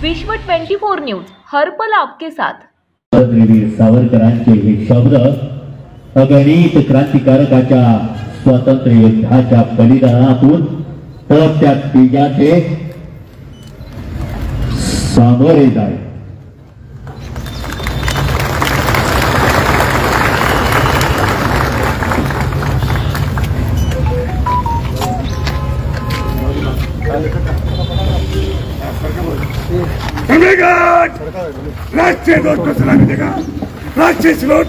विश्व 24 न्यूज हरपल आपके साथ। वीर सावरकरांचे हे शब्द अगणित क्रांतिकारकाच्या स्वातंत्र्य युद्धाच्या बलिदानातून त्या तेजाचे सामोरे जाय। राष्ट्रीय ध्वज को सलामी देगा। राष्ट्रीय सलूट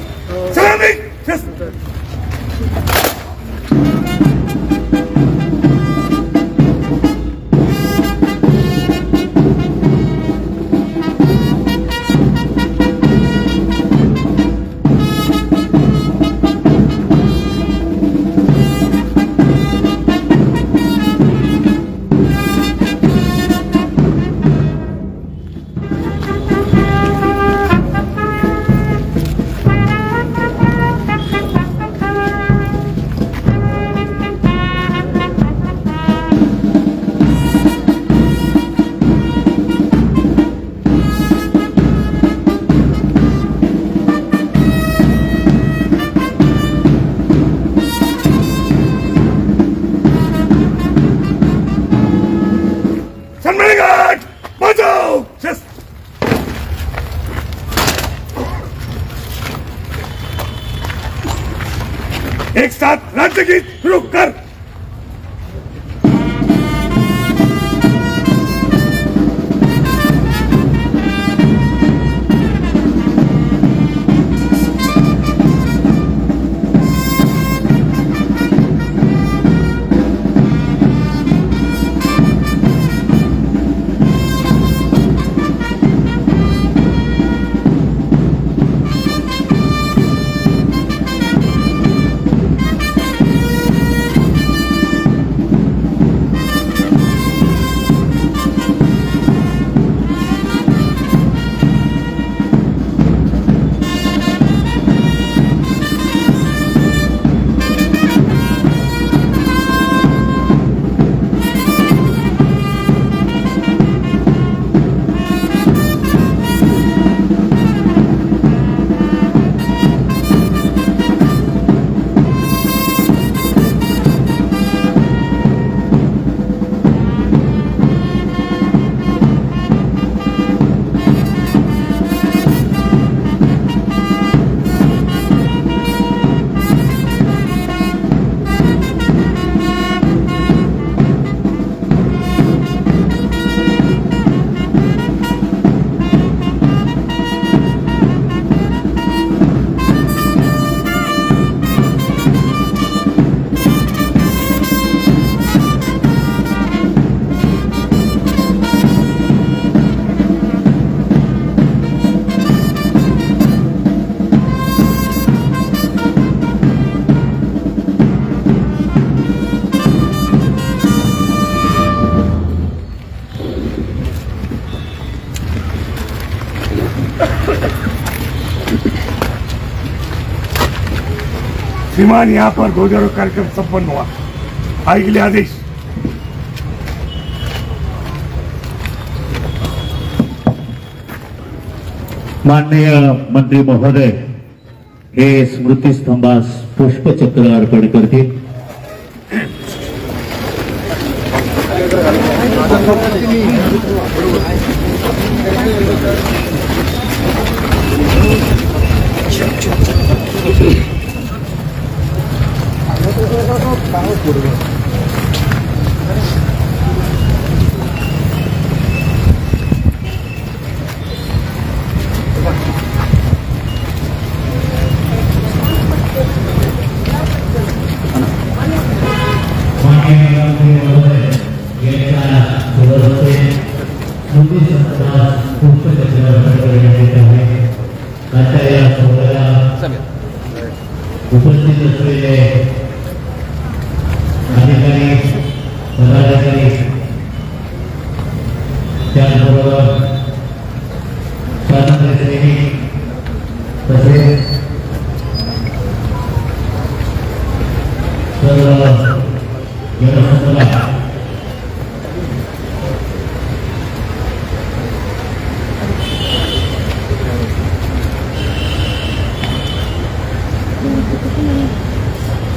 सलामी। एक साथ राज्य गीत रुक कर। श्रीमान, यहाँ पर ध्वजारोहण कार्यक्रम संपन्न हुआ। आगे आदेश। माननीय मंत्री महोदय हे स्मृती स्तंभास पुष्पचक्र अर्पण करतील। उपस्थित असलेले अधिकारी पदाधिकारी त्याचबरोबर स्वातंत्र्यप्रेमी तसेच सर्व जनसंघ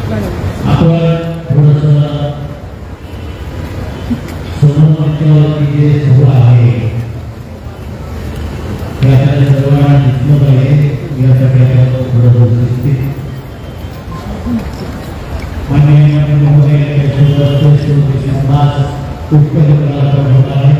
थोडंसं सोमवारच्यावरती जे सोहळा आहे ते आपल्याला सर्वांना दिसलं पाहिजे यासाठी आपल्याला थोडं दिसतील. माननीय महोदयांसोबत उपक्रम होत आहे.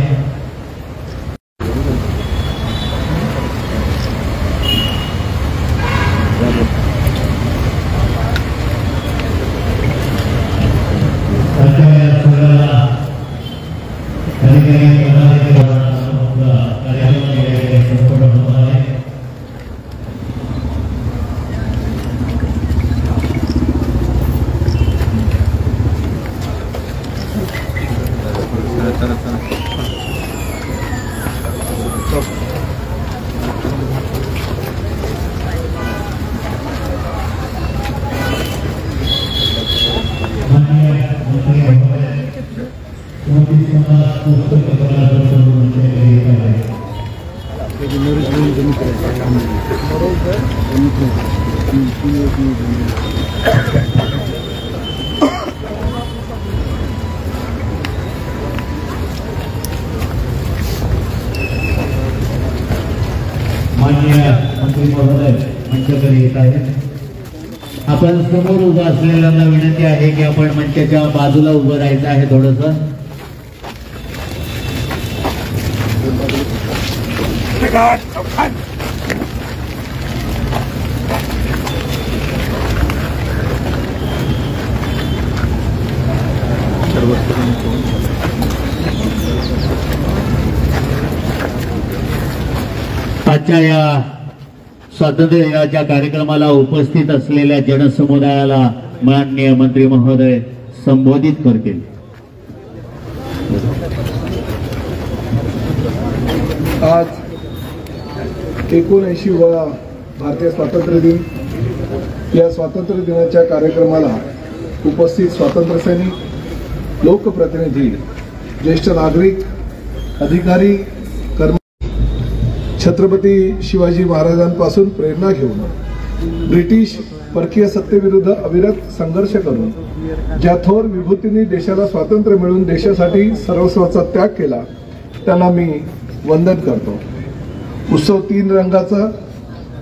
माननीय मंत्री महोदय मंचाकडे येत आहेत. आपण समोर उभं असलेल्यांना विनंती आहे की आपण मंचाच्या बाजूला उभं राहायचं आहे. थोडंसं आजच्या या स्वातंत्र्य दिनाच्या कार्यक्रमाला उपस्थित असलेल्या जनसमुदायाला माननीय मंत्री महोदय संबोधित करतील. आज 79वा भारतीय स्वातंत्र्य दिन. या स्वातंत्र्य दिनाच्या कार्यक्रमाला उपस्थित स्वातंत्र्य सैनिक, लोकप्रतिनिधी, ज्येष्ठ नागरिक, अधिकारी, छत्रपती शिवाजी महाराजांपासून प्रेरणा घेऊन ब्रिटिश परकीय सत्तेविरुद्ध अविरत संघर्ष करून ज्या थोर विभूतींनी देशाला स्वातंत्र्य मिळवून देशासाठी सर्वस्वाचा त्याग केला त्यांना मी वंदन करतो. उत्सव 3 रंगाचा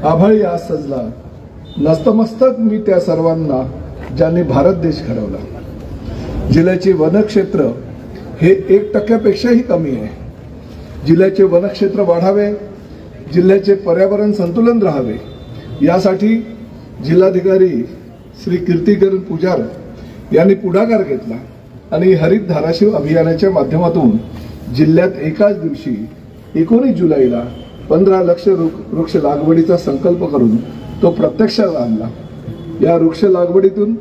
आभाळी आज सजला. नतमस्तक मी त्या सर्वांना ज्यांनी भारत देश घडवला. जिल्ह्याचे वनक्षेत्र हे 1% कमी आहे. जिल्ह्याचे वनक्षेत्र वाढावे, जिल्ह्याचे पर्यावरण संतुलन राहावे यासाठी जिल्हाधिकारी श्री कीर्तिकरण पुजार यांनी पुढाकार घेतला आणि हरित धाराशिव अभियानाच्या माध्यमातून जिल्ह्यात एकाच दिवशी 19 जुलैला 15 लाख वृक्ष लागवडीचा संकल्प करून तो प्रत्यक्षात आणला. या वृक्ष लागवडीतून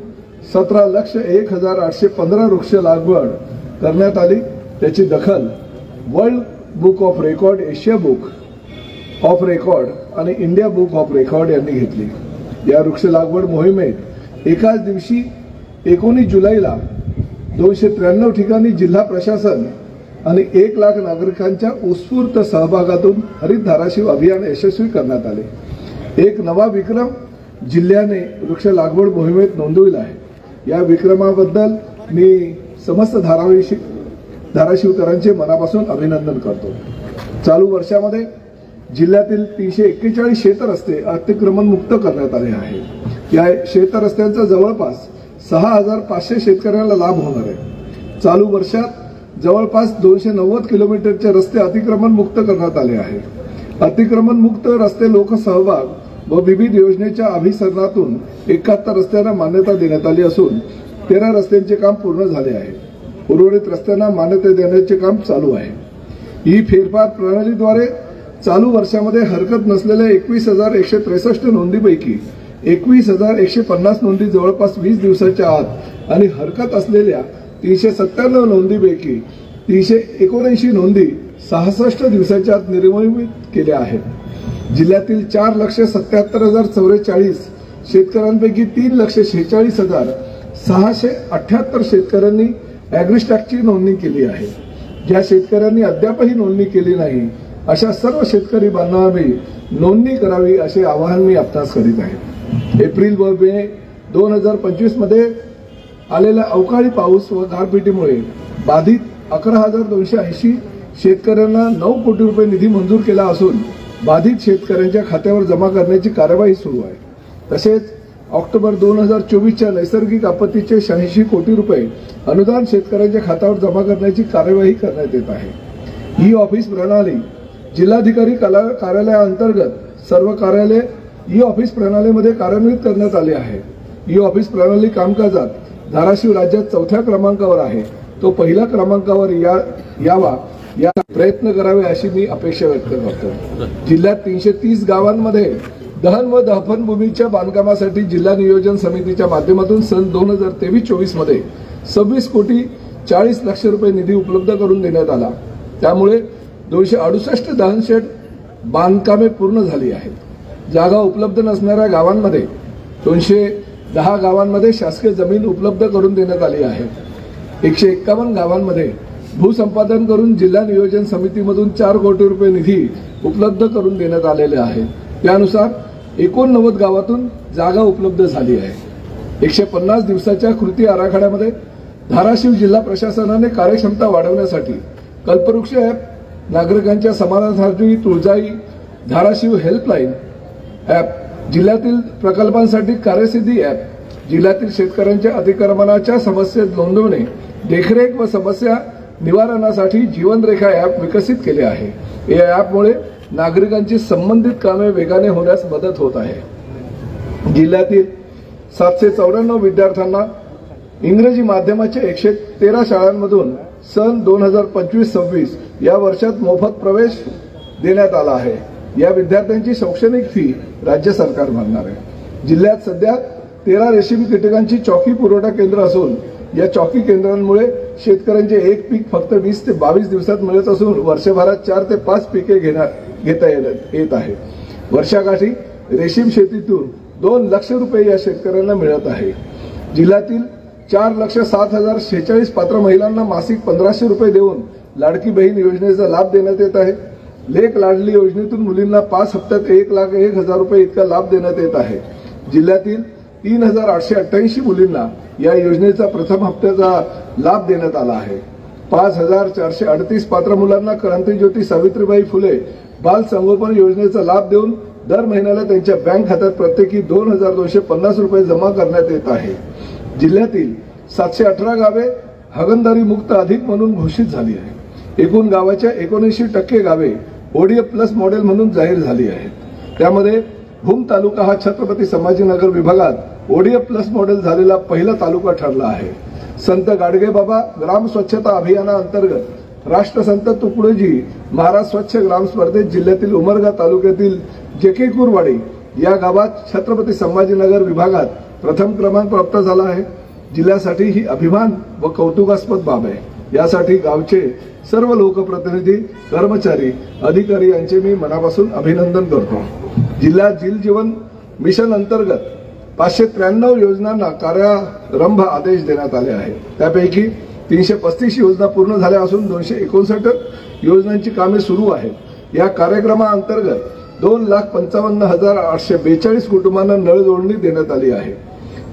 17,01,815 वृक्ष लागवड करण्यात आली. त्याची दखल world book of record, Asia book of record आणि इंडिया बुक ऑफ रेकॉर्ड यांनी घेतली. या वृक्ष लागवड मोहिमेत एकाच दिवशी 19 जुलैला 293 ठिकाणी जिल्हा प्रशासन आणि 1 लाख नागरिकांच्या उत्स्फूर्त सहभागातून हरित धाराशिव अभियान यशस्वी करण्यात आले. एक नवा विक्रम जिल्ह्याने वृक्ष लागवड मोहिमेत नोंदविला आहे. या विक्रमाबद्दल मी समस्त धाराशिवकरांचे मनापासून अभिनंदन करतो. चालू वर्षामध्ये जिल्ह्यातील 341 शेतरस्ते अतिक्रमण मुक्त करण्यात आले आहे. या शेतरस्त्यांचा जवळपास 6,500 शेतकऱ्यांना लाभ होणार आहे. चालू वर्षात जवळपास 290 किलोमीटरचे रस्ते अतिक्रमण मुक्त करण्यात आले आहे. अतिक्रमण मुक्त रस्ते लोकसहभाग व विविध योजनेच्या अभिसरणातून 71 रस्त्यांना मान्यता देण्यात आली असून 13 रस्त्यांचे काम पूर्ण झाले आहे. उर्वरित रस्त्यांना मान्यता देण्याचे काम चालू आहे. ही फेरफार प्रणालीद्वारे चालू वर्षामध्ये हरकत नसलेल्या 21,163 नोंदीपैकी 21,150 नोंदी जवळपास 20 दिवसाच्या आत आणि हरकत असलेल्या 397 नोंदीपैकी 379 नोंदी 66 दिवसाच्या आत निर्मित केल्या आहेत. जिल्ह्यातील 4,77,044 शेतकऱ्यांपैकी 3,46,678 शेतकऱ्यांनी ॲग्रिस्टॅकची नोंदणी केली आहे. ज्या शेतकऱ्यांनी अद्यापही नोंदणी केली नाही अशा सर्व शेतकरी बांधवांनी नोंदणी करावी असे आवाहन मी आपणास करीत आहे. एप्रिल व मे 2025 मध्ये आलेल्या अवकाळी पाऊस व गारपिटीमुळे बाधित 11,280 शेतकऱ्यांना 9 कोटी रुपये निधी मंजूर केला असून बाधित शेतकऱ्यांच्या खात्यावर जमा करण्याची कार्यवाही सुरू आहे। तसेच ऑक्टोबर 2024च्या नैसर्गिक आपत्तीचे 86 कोटी रुपये अनुदान शेतकऱ्यांच्या खात्यावर जमा करण्याची कार्यवाही करण्यात येत आहे। ई ऑफिस प्रणाली जिल्हाधिकारी कार्यालयाअंतर्गत सर्व कार्यालय ई ऑफिस प्रणालीमध्ये कार्यान्वित करण्यात आले आहे। ई ऑफिस प्रणाली कामकाजात धाराशिव राज्यात 4थ्या क्रमांकावर आहे। तो पहिल्या क्रमांकावर यावा या प्रयत्न करावे अशी मी अपेक्षा व्यक्त करतो। जिल्ह्यात 330 गावांमध्ये दहन व दफनभूमीच्या बांधकामासाठी जिल्हा नियोजन समितीच्या माध्यमातून सन 2023-24 मध्ये 26 कोटी 40 लक्ष रुपये निधी उपलब्ध करून देण्यात आला। त्यामुळे 268 दहनशेड बांधकामे पूर्ण झाली आहेत। जागा उपलब्ध नसणाऱ्या गावांमध्ये 210 गावांमध्ये शासकीय जमीन उपलब्ध करून देण्यात आली आहे। 151 गावांमध्ये भूसंपादन करून जिल्हा नियोजन समितीमधून 4 कोटी रुपये निधी उपलब्ध करून देण्यात आलेले आहे। त्यानुसार 89 गावातून जागा उपलब्ध झाली आहे। 150 दिवसाच्या कृती आराखड्यामध्ये धाराशिव जिल्हा प्रशासनाने कार्यक्षमता वाढवण्यासाठी कल्पवृक्ष ॲप, नागरिकांच्या समाधानासाठी तुळजाई, धाराशिव हेल्पलाईन ॲप, जिल्ह्यातील प्रकल्पांसाठी कार्यसिद्धी ॲप, जिल्ह्यातील शेतकऱ्यांच्या अतिक्रमणाच्या समस्या नोंदवणे, देखरेख व समस्या निवारणासाठी जीवनरेखा ॲप विकसित केले आहे। या ॲपमुळे नागरिकांची संबंधित कामे वेगाने होण्यास मदत होत आहे। जिल्ह्यातील 794 विद्यार्थ्यांना इंग्रजी माध्यमाच्या 113 शाळांमधून सन 2025-26 या वर्षात मोफत प्रवेश देण्यात आला आहे। या विद्यार्थ्यांची शैक्षणिक फी राज्य सरकार भरणार आहे। जिल्ह्यात सध्या 13 रेशीम कीटकांची चौकी पुरवठा केंद्र असून या चौकी केंद्रांमुळे शेतकऱ्यांचे एक पीक फक्त 20 ते 22 दिवसात मिळत असून वर्षभरात 4 ते 5 पिके घेता येत आहे। वर्षाकाठी रेशीम शेतीतून 2 लाख रुपये या शेतकऱ्यांना मिळत आहे। जिल्ह्यातील 4,07,046 पात्र महिलांना मासिक 1,500 रुपये देऊन लाडकी बहीण योजनेचा लाभ देण्यात येत आहे। लेक लाडली योजनेतून मुलींना 5 हप्त्यात 1,01,000 रुपये इतका लाभ देण्यात येत आहे। जिल्ह्यातील 3,888 मुलींना या योजनेचा प्रथम हप्त्याचा लाभ देण्यात आला आहे। 5,438 पात्र मुलांना क्रांतीज्योती सावित्रीबाई फुले बाल संगोपन योजनेचा लाभ देऊन दर महिन्याला त्यांच्या बँक खात्यात प्रत्येकी 2,250 रुपये जमा करण्यात येत आहे। जिल्ह्यातील 718 गावे हागणदारी मुक्त अधिक म्हणून घोषित झाली आहे। एकूण गावाच्या 79% गावे ओडीएफ प्लस मॉडेल म्हणून जाहीर झाली आहेत। त्यामध्ये भूम तालुका हा छत्रपती संभाजीनगर विभागात ओडीएफ प्लस मॉडेल झालेला पहिला तालुका ठरला आहे। संत गाडगेबाबा ग्राम स्वच्छता अभियानाअंतर्गत राष्ट्रसंत तुकडोजी महाराज स्वच्छ ग्राम स्पर्धेत जिल्ह्यातील उमरगा तालुक्यातील जेकेकुरवाडी या गावात छत्रपती संभाजीनगर विभागात प्रथम क्रमांक प्राप्त झाला आहे। जिल्ह्यासाठी ही अभिमान व कौतुकास्पद बाब आहे। यासाठी गावचे सर्व लोकप्रतिनिधी, कर्मचारी, अधिकारी यांचे मी मनापासून अभिनंदन करतो। जिल्ह्यात जल जीवन मिशन अंतर्गत 593 योजनांना कार्यारंभ आदेश देण्यात आले आहेत। त्यापैकी 335 योजना पूर्ण झाल्या असून 259 योजनांची कामे सुरू आहेत। या कार्यक्रमाअंतर्गत 2,55,842 कुटुंबांना नळ जोडणी देण्यात आली आहे।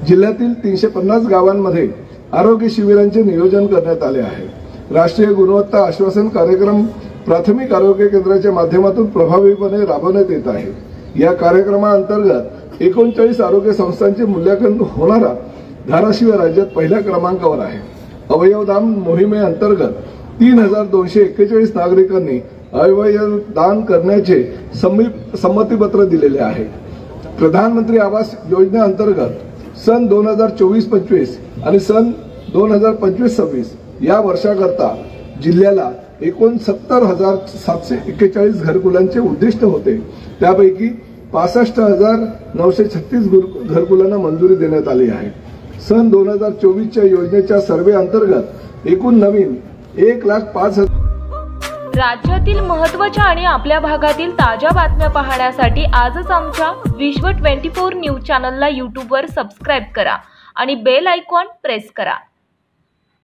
जिल्ह्यातील 350 गावांमध्ये आरोग्य शिबिरांचे नियोजन करण्यात आले आहे। राष्ट्रीय गुणवत्ता आश्वासन कार्यक्रम प्राथमिक आरोग्य केंद्राच्या माध्यमातून प्रभावीपणे राबवण्यात येत आहे। या कार्यक्रमाअंतर्गत 39 आरोग्य संस्थांचे मूल्यांकन होणारा धाराशिव राज्यात पहिल्या क्रमांकावर आहे। अवयवदान मोहिमेअंतर्गत 3,241 नागरिकांनी अवयव दान करण्याचे संमतीपत्र दिलेले आहे। प्रधानमंत्री आवास योजनेअंतर्गत सन 2024-25 आणि सन 2025-26 या वर्षाकरता जिल्ह्याला एकूण 70,741 घरकुलांचे उद्दिष्ट होते। त्यापैकी 65,936 घरकुलांना मंजुरी देण्यात आली आहे। सन 2024च्या योजनेच्या सर्व्हे अंतर्गत एकूण नवीन 1,05,000 राज्यातील महत्त्वाच्या आणि आपल्या भागातील ताज्या बातम्या पाहण्यासाठी आजच आमच्या विश्व 24 न्यूज चॅनलला यूट्यूबवर सबस्क्राईब करा आणि बेल आयकॉन प्रेस करा।